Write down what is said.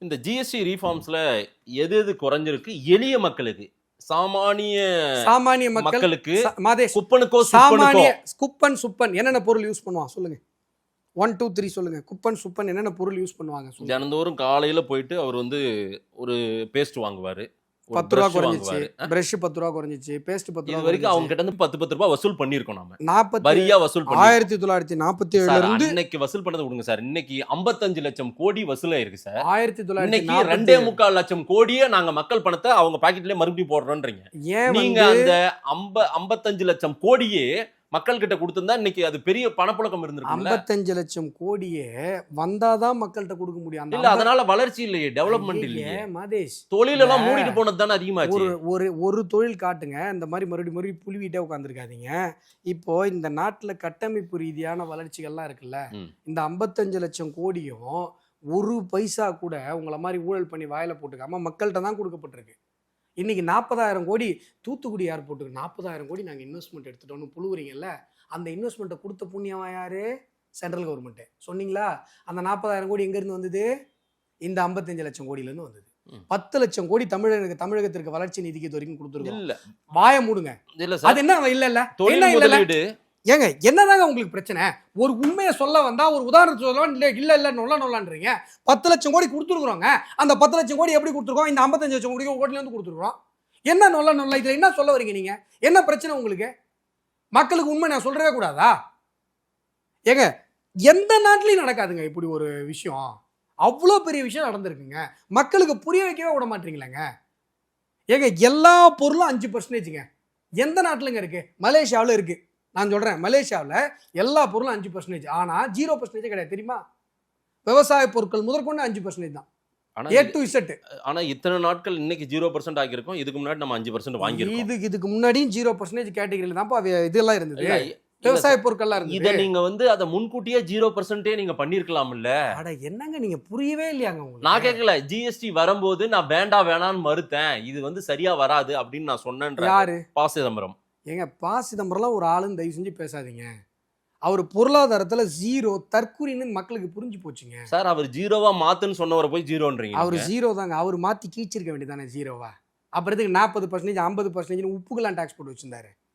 இந்த ஜிஎஸ்டி ரீஃபார்ம்ஸ்ல எது எது குறைஞ்சிருக்கு எளிய மக்களுக்கு, சாமானிய சாமானிய மக்களுக்கு, மாதேஷ் குப்பனுக்கோ சாமானிய சுப்பனுக்கோ குப்பன் சுப்பன் என்னென்ன பொருள் யூஸ் பண்ணுவான் சொல்லுங்க. 1 2 3 சொல்லுங்க. குப்பன் சுப்பன் என்னென்ன பொருள் யூஸ் பண்ணுவாங்க சொல்லுங்க. தினந்தோறும் காலையில போயிட்டு அவர் வந்து ஒரு பேஸ்ட் வாங்குவாரு, ஒரு 10 ரூபா பிரஷ் குறைஞ்சிச்சு, வாங்குவாரு. பிரஷ் 10 ரூபா குறைஞ்சிச்சு, பேஸ்ட் 10 இது ரூபா வரைக்கும் அவங்க குறைஞ்சிச்சு. கிட்ட இருந்து 10 ரூபாய் வசூல் பண்ணிருக்கோம். நாம 40 வரியா வசூல் பண்ணி 1947 சார், இருந்து அன்னைக்கு வசூல் பண்ணது விடுங்க சார், இன்னைக்கு 55 லட்சம் கோடி வசூலாயிருக்கு சார். இன்னைக்கு 1947 2.25 லட்சம் கோடியே நாங்க மக்கள் பணத்தை அவங்க பாக்கெட்லயே மறுபடியும் போடுறோன்றீங்க. ஏன் நீங்க வந்து அந்த 55 லட்சம் கோடியே மக்கள் கிட்ட கொடுத்திருந்தா இன்னைக்கு அது பெரிய பணப்புழக்கம் இருந்திருக்கும்ல. 55 லட்சம் கோடியே வந்தாதான் மக்கள்கிட்ட கொடுக்க முடியும். அந்த இல்ல, அதனால வளர்ச்சி இல்லையே, டெவலப்மெண்ட் இல்லையே. மாதேஷ் தொழிலெல்லாம் மூடிட்டு போனது தானே அதிகமாச்சு. ஒரு ஒரு ஒரு தொழில் காட்டுங்க, இந்த மாதிரி மறுபடியும் புழுவிட்டே உட்காந்துருக்காதீங்க. இப்போ இந்த நாட்டுல கட்டமைப்பு ரீதியான வளர்ச்சிகள்லாம் இருக்குல்ல, ம். இந்த 55 லட்சம் கோடியும் ஒரு பைசா கூட உங்களை மாதிரி ஊழல் பண்ணி வாயில போட்டுக்காம மக்கள்கிட்ட தான் கொடுக்கப்பட்டிருக்கு. இன்னைக்கு 40,000 கோடி தூத்துக்குடி ஏர்போர்ட்டுக்கு 40,000 கோடி நாங்கள் இன்வெஸ்ட்மெண்ட் எடுத்துட்டோம்னு புழுவுறீங்கல்ல, அந்த இன்வெஸ்ட்மெண்ட்டை கொடுத்த புண்ணியவன் யாரு? Central government. சொன்னீங்களா? அந்த 40,000 கோடி எங்கேருந்து வந்தது? இந்த 55 லட்சம் கோடியிலேருந்து வந்தது. 10 லட்சம் கோடி தமிழகத்திற்கு வளர்ச்சி நிதிக்கு இது வரைக்கும் கொடுத்துருக்கோம். இல்ல வாய மூடுங்க. இல்ல சார், அது என்ன இல்ல இல்ல தொழில் என்ன இல்ல இல்ல முதலீடு ஏங்க என்னதாங்க உங்களுக்கு பிரச்சனை? ஒரு உண்மையை சொல்ல வந்தா ஒரு உதாரணத்துக்கு சொல்லலாம், இல்ல நொல்லான்றீங்க. 10 லட்சம் கோடி கொடுத்துருக்குறோங்க. அந்த 10 லட்சம் கோடி எப்படி கொடுத்துருக்கோம்? இந்த 55 லட்சம் கோடியில இருந்து கொடுத்துருக்கோம். என்ன நொல்ல இதுல என்ன சொல்ல வரீங்க நீங்க? என்ன பிரச்சனை உங்களுக்கு? மக்களுக்கு உண்மை நான் சொல்றவே கூடாதா? ஏங்க எந்த நாட்டிலையும் நடக்காதுங்க இப்படி ஒரு விஷயம். அவ்வளோ பெரிய விஷயம் நடந்திருக்குங்க. மக்களுக்கு புரிய வைக்கவே விட மாட்டீங்களாங்க. ஏங்க எல்லா பொருளும் 5%ங்க. எந்த நாட்டிலங்க இருக்கு? மலேசியாவில் இருக்கு. நான் சொல்றேன், மலேசியாவில் எல்லா பொருளும் 5%. ஆனா 0% கிடையாது தெரியுமா? விவசாய பொருட்கள் முதற்கொண்டு 5% தான். ஆனா A to Z. ஆனா இத்தனை நாட்கள் இன்னைக்கு 0% ஆகியிருக்கோம். இதுக்கு முன்னாடி நம்ம 5% வாங்கியிருக்கோம். இதுக்கு முன்னாடியும் 0% கேட்டகரியில தான் இதெல்லாம் இருந்தது. இல்ல, விவசாய பொருட்கள்லாம் இத இருந்தது. நீங்க வந்து அத முன்கூட்டியே 0% நீங்க பண்ணிருக்கலாம்ல. அட என்னங்க நீங்க புரியவே இல்லையாங்க உங்களுக்கு? நான் கேட்கல, ஜிஎஸ்டி வரும்போது நான் வேணான்னு மறுத்தேன், இது வந்து சரியா வராது அப்படின்னு நான் சொன்னேன்ற யாரு? ப. சிதம்பரம். ஏங்க ப. சிதம்பரம்லாம் ஒரு ஆளுன்னு தயவு செஞ்சு பேசாதீங்க. அவர் பொருளாதாரத்துல 0 தற்குறின்னு மக்களுக்கு புரிஞ்சு போச்சுங்க. சார், அவர் ஜீரோவா மாத்துன்னு சொன்னவரை போய் ஜீரோன்றீங்க. அவர் 0 தாங்க. அவர் மாத்தி கீச்சிருக்க வேண்டியதானே 0வா? அப்புறம் எதுக்கு 40%, 50% உப்புக்கெல்லாம் டாக்ஸ் போட்டு வச்சிருந்தாரு?